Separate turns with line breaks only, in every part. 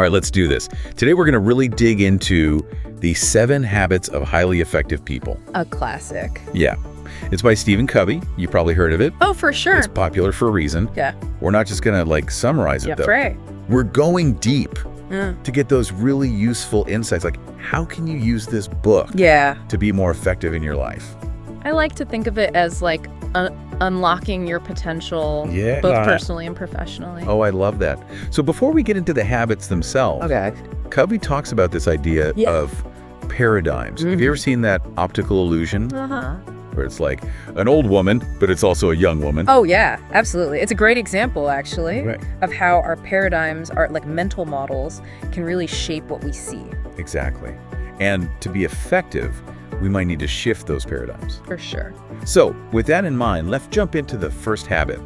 right, let's do this. Today we're going to really dig into the 7 habits of highly effective people.
A classic.
Yeah. It's by Stephen Covey. You probably heard of it.
Oh, for sure.
It's popular for a reason.
Yeah.
We're not just going to summarize it,
Yeah,
though.
right.
We're going deep to get those really useful insights. Like, how can you use this book to be more effective in your life?
I like to think of it as like unlocking your potential, both personally and professionally.
Oh, I love that. So before we get into the habits themselves, Covey talks about this idea of paradigms. Have you ever seen that optical illusion? Where it's like an old woman, but it's also a young woman.
Oh, yeah, absolutely. It's a great example, actually,
Right.
of how our paradigms, our mental models, can really shape what we see.
Exactly. And to be effective, we might need to shift those paradigms.
For sure.
So with that in mind, let's jump into the first habit.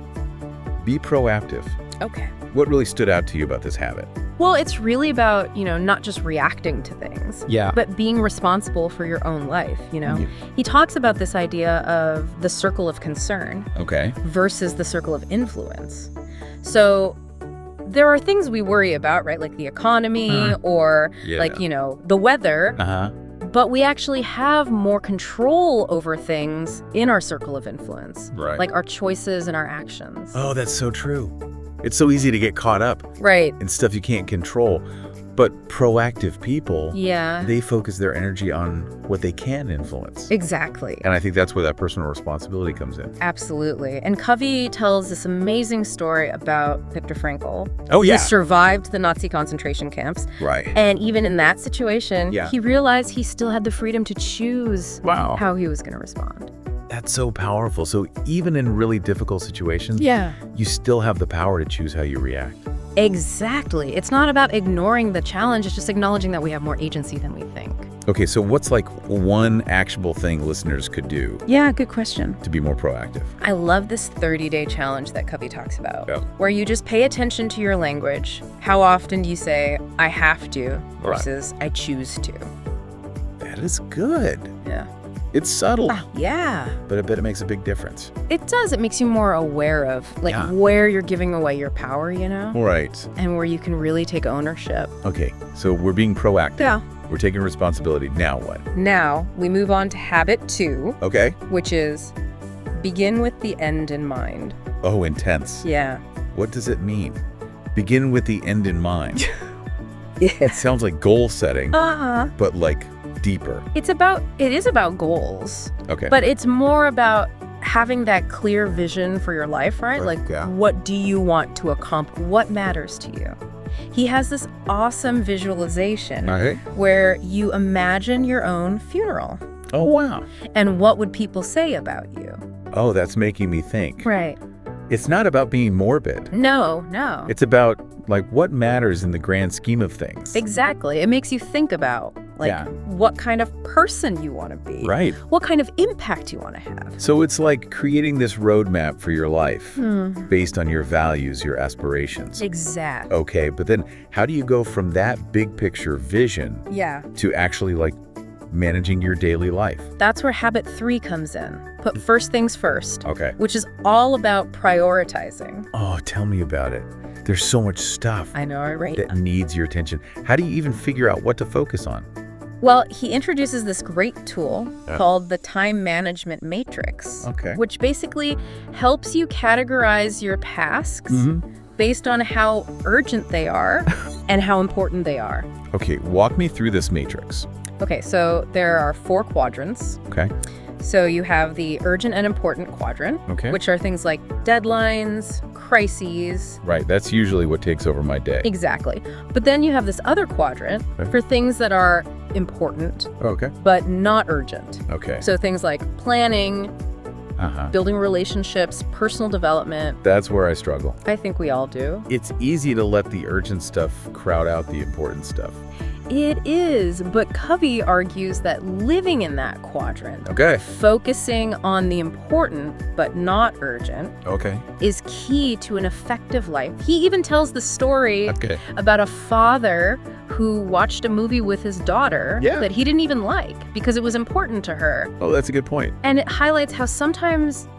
Be proactive.
Okay.
What really stood out to you about this habit?
Well, it's really about, not just reacting to things, but being responsible for your own life, He talks about this idea of the circle of concern versus the circle of influence. So there are things we worry about, right? Like the economy or the weather. But we actually have more control over things in our circle of influence, like our choices and our actions.
Oh, that's so true. It's so easy to get caught up in stuff you can't control. But proactive people, they focus their energy on what they can influence.
Exactly.
And I think that's where that personal responsibility comes in.
Absolutely. And Covey tells this amazing story about Viktor Frankl.
Oh, yeah.
He survived the Nazi concentration camps.
Right.
And even in that situation, he realized he still had the freedom to choose how he was going to respond.
That's so powerful. So even in really difficult situations, you still have the power to choose how you react.
Exactly. It's not about ignoring the challenge. It's just acknowledging that we have more agency than we think.
Okay, so what's one actionable thing listeners could do?
Yeah, good question.
To be more proactive?
I love this 30-day challenge that Covey talks about, where you just pay attention to your language. How often do you say, I have to, versus I choose to?
That is good.
Yeah.
It's subtle.
Yeah.
But I bet it makes a big difference.
It does. It makes you more aware of where you're giving away your power,
Right.
And where you can really take ownership.
Okay, so we're being proactive.
Yeah.
We're taking responsibility. Now what?
Now we move on to habit 2.
Okay.
Which is begin with the end in mind.
Oh, intense.
Yeah.
What does it mean? Begin with the end in mind.
Yeah.
It sounds like goal setting, but deeper.
It is about goals.
Okay.
But it's more about having that clear vision for your life, right? What do you want to accomplish? What matters to you? He has this awesome visualization where you imagine your own funeral.
Oh, wow.
And what would people say about you?
Oh, that's making me think.
Right.
It's not about being morbid.
No.
It's about what matters in the grand scheme of things.
Exactly. It makes you think about what kind of person you want to be.
Right.
What kind of impact you want to have.
So it's like creating this roadmap for your life based on your values, your aspirations.
Exactly.
Okay, but then how do you go from that big picture vision to actually managing your daily life?
That's where habit 3 comes in. Put first things first.
Okay.
Which is all about prioritizing.
Oh, tell me about it. There's so much stuff.
I know, right?
That needs your attention. How do you even figure out what to focus on?
Well, he introduces this great tool called the Time Management Matrix, which basically helps you categorize your tasks based on how urgent they are and how important they are.
Okay, walk me through this matrix.
Okay, so there are 4 quadrants.
Okay.
So you have the urgent and important quadrant, which are things like deadlines, crises.
Right, that's usually what takes over my day.
Exactly. But then you have this other quadrant for things that are important, but not urgent.
Okay.
So things like planning, building relationships, personal development.
That's where I struggle.
I think we all do.
It's easy to let the urgent stuff crowd out the important stuff.
It is, but Covey argues that living in that quadrant, focusing on the important but not urgent, is key to an effective life. He even tells the story about a father who watched a movie with his daughter that he didn't even like because it was important to her.
Oh, that's a good point.
And it highlights how sometimes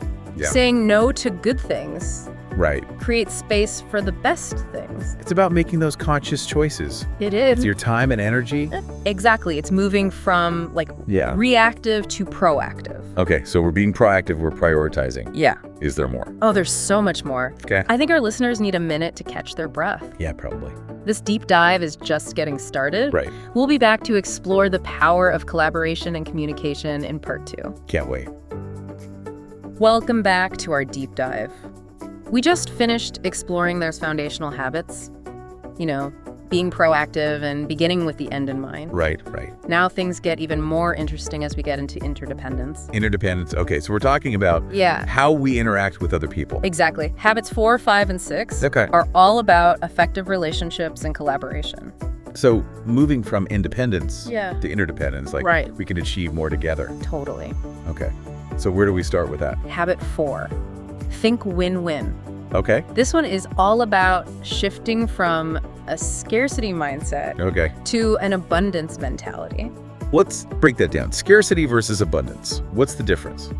saying no to good things
Right.
Create space for the best things.
It's about making those conscious choices.
It is.
It's your time and energy.
Exactly. It's moving from reactive to proactive.
Okay, so we're being proactive, we're prioritizing.
Yeah.
Is there more?
Oh, there's so much more.
Okay.
I think our listeners need a minute to catch their breath.
Yeah, probably.
This deep dive is just getting started.
Right.
We'll be back to explore the power of collaboration and communication in part 2.
Can't wait.
Welcome back to our deep dive. We just finished exploring those foundational habits, being proactive and beginning with the end in mind.
Right.
Now things get even more interesting as we get into interdependence.
Interdependence. Okay, so we're talking about how we interact with other people.
Exactly. Habits 4, 5, and 6
Okay.
are all about effective relationships and collaboration.
So moving from independence
to
interdependence, we can achieve more together.
Totally.
Okay. So where do we start with that?
Habit 4, think win-win.
Okay.
This one is all about shifting from a scarcity mindset to an abundance mentality.
Let's break that down. Scarcity versus abundance. What's the difference?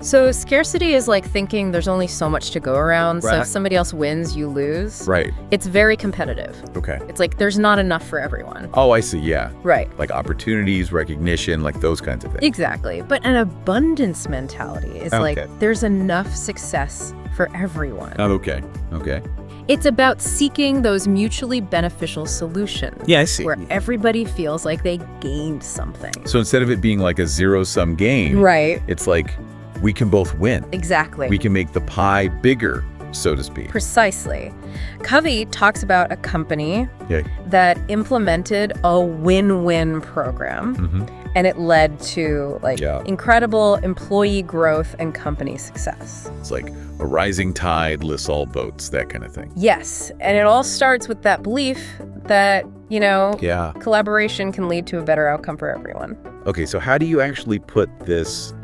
So scarcity is like thinking there's only so much to go around,
Right.
so if somebody else wins, you lose.
Right.
It's very competitive.
Okay.
It's like there's not enough for everyone.
Oh, I see. Yeah.
Right.
Like opportunities, recognition, like those kinds of things.
Exactly. But an abundance mentality is like there's enough success for everyone.
Oh, okay.
It's about seeking those mutually beneficial solutions.
Yeah, I see.
Where everybody feels like they gained something.
So instead of it being like a zero-sum game,
Right.
it's like we can both win.
Exactly.
We can make the pie bigger, so to speak.
Precisely. Covey talks about a company that implemented a win-win program, and it led to incredible employee growth and company success.
It's like a rising tide lifts all boats, that kind of thing.
Yes, and it all starts with that belief that, collaboration can lead to a better outcome for everyone.
Okay, so how do you actually put this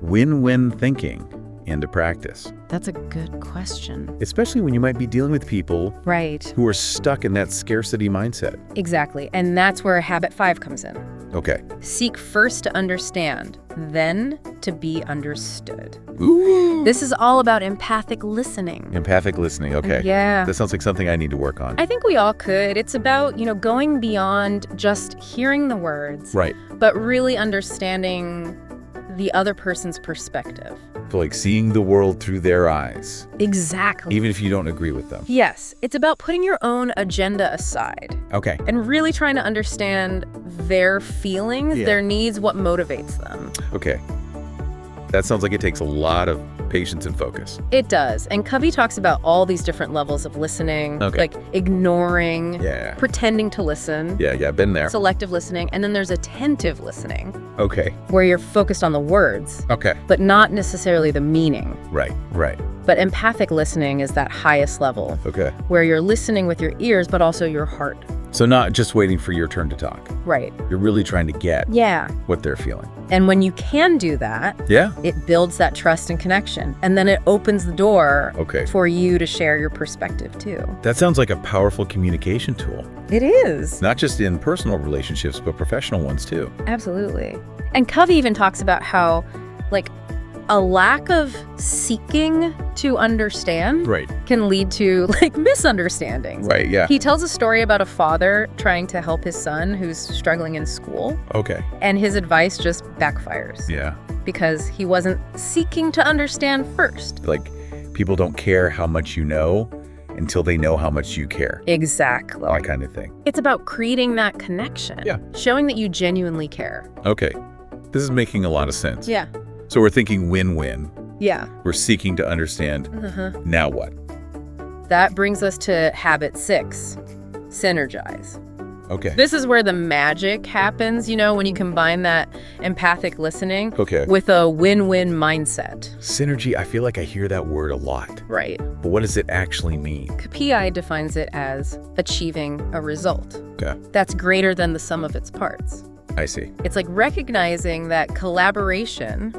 win-win thinking into practice?
That's a good question.
Especially when you might be dealing with people who are stuck in that scarcity mindset.
Exactly. And that's where habit 5 comes in.
Okay.
Seek first to understand, then to be understood.
Ooh.
This is all about empathic listening.
Empathic listening, okay.
Yeah.
That sounds like something I need to work on.
I think we all could. It's about, going beyond just hearing the words.
Right.
But really understanding the other person's perspective.
So like seeing the world through their eyes.
Exactly.
Even if you don't agree with them.
Yes. It's about putting your own agenda aside.
Okay.
And really trying to understand their feelings, their needs, what motivates them.
Okay. That sounds like it takes a lot of patience and focus.
It does. And Covey talks about all these different levels of listening, like ignoring, pretending to listen.
Yeah, been there.
Selective listening. And then there's attentive listening.
Okay.
Where you're focused on the words.
Okay.
But not necessarily the meaning.
Right.
But empathic listening is that highest level.
Okay.
Where you're listening with your ears, but also your heart.
So not just waiting for your turn to talk.
Right.
You're really trying to get what they're feeling.
And when you can do that, it builds that trust and connection. And then it opens the door for you to share your perspective too.
That sounds like a powerful communication tool.
It is.
Not just in personal relationships, but professional ones too.
Absolutely. And Covey even talks about how, a lack of seeking to understand can lead to misunderstandings.
Right, yeah.
He tells a story about a father trying to help his son who's struggling in school.
Okay.
And his advice just backfires.
Yeah.
Because he wasn't seeking to understand first.
Like, people don't care how much you know until they know how much you care.
Exactly.
That kind of thing.
It's about creating that connection. Yeah. Showing that you genuinely care.
Okay. This is making a lot of sense.
Yeah.
So we're thinking win-win.
Yeah.
We're seeking to understand. Now what?
That brings us to habit 6, synergize.
Okay.
This is where the magic happens, when you combine that empathic listening with a win-win mindset.
Synergy, I feel like I hear that word a lot.
Right.
But what does it actually mean?
PI defines it as achieving a result.
Okay.
That's greater than the sum of its parts.
I see.
It's like recognizing that collaboration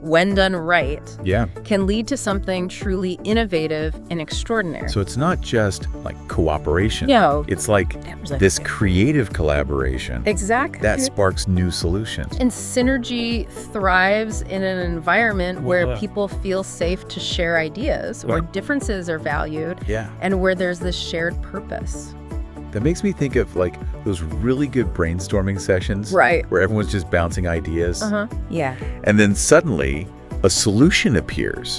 when done right,
yeah,
can lead to something truly innovative and extraordinary.
So it's not just like cooperation.
No.
It's like this creative collaboration.
Exactly.
That sparks new solutions.
And synergy thrives in an environment where people feel safe to share ideas, where differences are valued, and where there's this shared purpose.
That makes me think of like those really good brainstorming sessions,
right,
where everyone's just bouncing ideas.
Yeah.
And then suddenly a solution appears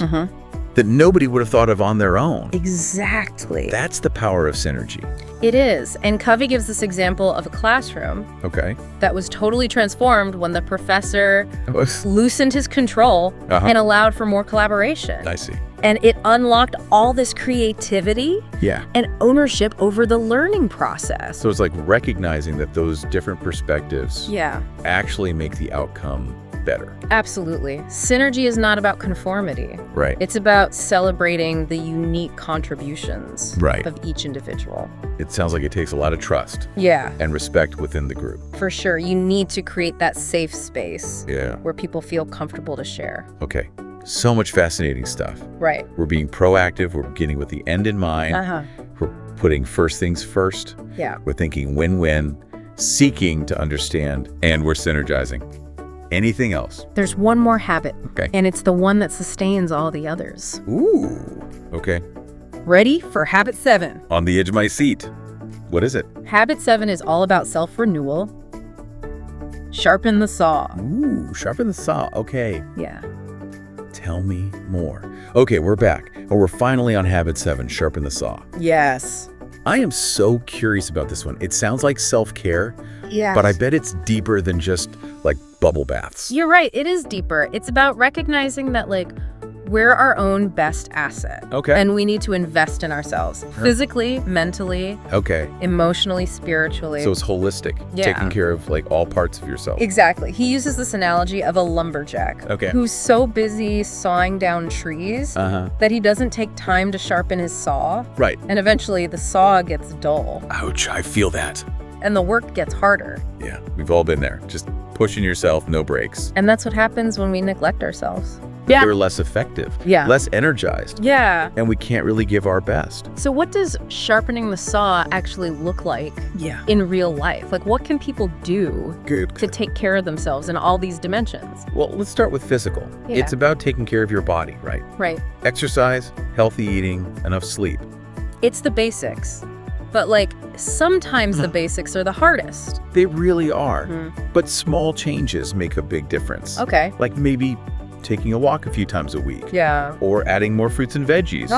that nobody would have thought of on their own.
Exactly.
That's the power of synergy.
It is. And Covey gives this example of a classroom that was totally transformed when the professor loosened his control and allowed for more collaboration.
I see.
And it unlocked all this creativity and ownership over the learning process.
So it's like recognizing that those different perspectives actually make the outcome better.
Absolutely. Synergy is not about conformity.
Right.
It's about celebrating the unique contributions of each individual.
It sounds like it takes a lot of trust and respect within the group.
For sure. You need to create that safe space
where
people feel comfortable to share.
Okay. So much fascinating stuff.
Right.
We're being proactive. We're beginning with the end in mind. We're putting first things first.
Yeah.
We're thinking win-win, seeking to understand, and we're synergizing. Anything else?
There's one more habit.
Okay.
And it's the one that sustains all the others.
Ooh. Okay.
Ready for habit 7.
On the edge of my seat. What is it?
Habit 7 is all about self-renewal. Sharpen the saw.
Ooh, sharpen the saw. Okay.
Yeah.
Tell me more. Okay, we're back. And we're finally on habit 7, sharpen the saw.
Yes.
I am so curious about this one. It sounds like self-care, but I bet it's deeper than just like bubble baths.
You're right. It is deeper. It's about recognizing that like we're our own best asset.
Okay.
And we need to invest in ourselves physically, mentally, emotionally, spiritually.
So it's holistic, taking care of like all parts of yourself.
Exactly. He uses this analogy of a lumberjack who's so busy sawing down trees that he doesn't take time to sharpen his saw.
Right.
And eventually the saw gets dull.
Ouch, I feel that.
And the work gets harder.
Yeah, we've all been there. Just pushing yourself, no breaks.
And that's what happens when we neglect ourselves.
We're less effective, less energized.
And
we can't really give our best.
So what does sharpening the saw actually look like in real life? Like what can people do to take care of themselves in all these dimensions?
Well, let's start with physical. It's about taking care of your body, right?
Right.
Exercise, healthy eating, enough sleep.
It's the basics. But like sometimes the basics are the hardest.
They really are. But small changes make a big difference.
Okay.
Like maybe taking a walk a few times a week.
Yeah.
Or adding more fruits and veggies.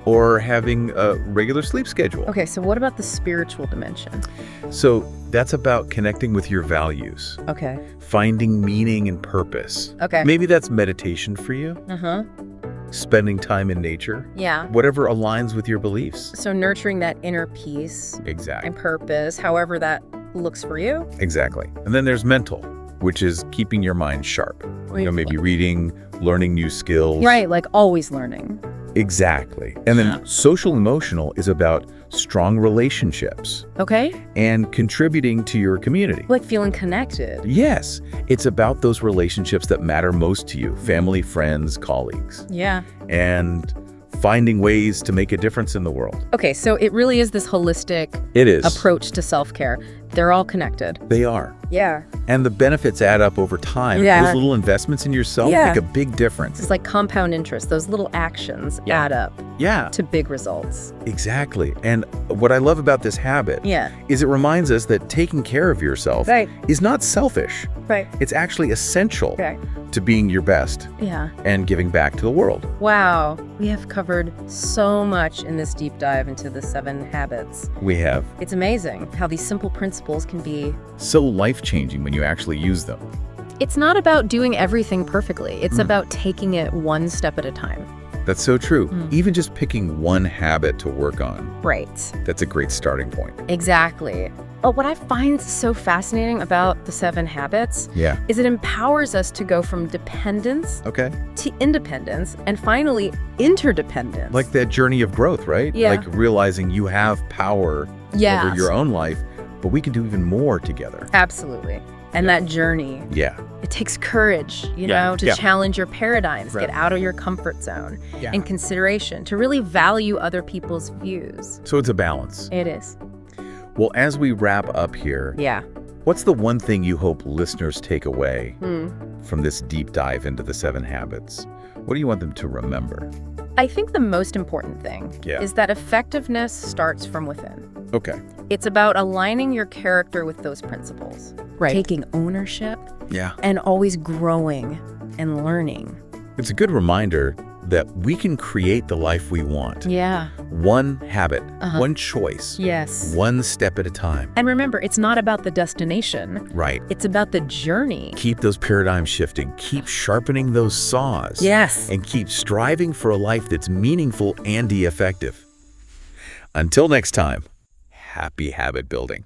Or having a regular sleep schedule.
Okay, so what about the spiritual dimension?
So that's about connecting with your values.
Okay.
Finding meaning and purpose.
Okay.
Maybe that's meditation for you. Spending time in nature.
Yeah.
Whatever aligns with your beliefs.
So nurturing that inner peace.
Exactly.
And purpose, however that looks for you.
Exactly. And then there's mental, which is keeping your mind sharp. You know, maybe reading, learning new skills.
Right, like always learning.
Exactly. And then social emotional is about strong relationships.
Okay.
And contributing to your community.
Like feeling connected.
Yes. It's about those relationships that matter most to you. Family, friends, colleagues.
Yeah.
And finding ways to make a difference in the world.
Okay, so it really is this holistic approach to self-care. They're all connected.
They are.
Yeah.
And the benefits add up over time.
Yeah.
Those little investments in yourself make a big difference.
It's like compound interest. Those little actions add up to big results.
Exactly. And what I love about this habit is it reminds us that taking care of yourself is not selfish.
Right.
It's actually essential to being your best and giving back to the world.
Wow. We have covered so much in this deep dive into the 7 habits.
We have.
It's amazing how these simple principles can be
so life-changing when you actually use them.
It's not about doing everything perfectly. It's about taking it one step at a time.
That's so true. Even just picking one habit to work on.
Right.
That's a great starting point.
Exactly. But what I find so fascinating about the 7 habits is it empowers us to go from dependence to independence and finally interdependence.
Like that journey of growth, right?
Yeah.
Like realizing you have power over your own life, but we can do even more together.
Absolutely. And that journey.
Yeah.
It takes courage, you know, to challenge your paradigms, get out of your comfort zone, and consideration, to really value other people's views.
So it's a balance.
It is.
Well, as we wrap up here, what's the one thing you hope listeners take away from this deep dive into the 7 habits? What do you want them to remember?
I think the most important thing is that effectiveness starts from within.
Okay.
It's about aligning your character with those principles. Right. Taking ownership.
Yeah.
And always growing and learning.
It's a good reminder that we can create the life we want.
Yeah.
One habit, one choice.
Yes.
One step at a time.
And remember, it's not about the destination.
Right.
It's about the journey.
Keep those paradigms shifting. Keep sharpening those saws.
Yes.
And keep striving for a life that's meaningful and effective. Until next time, happy habit building.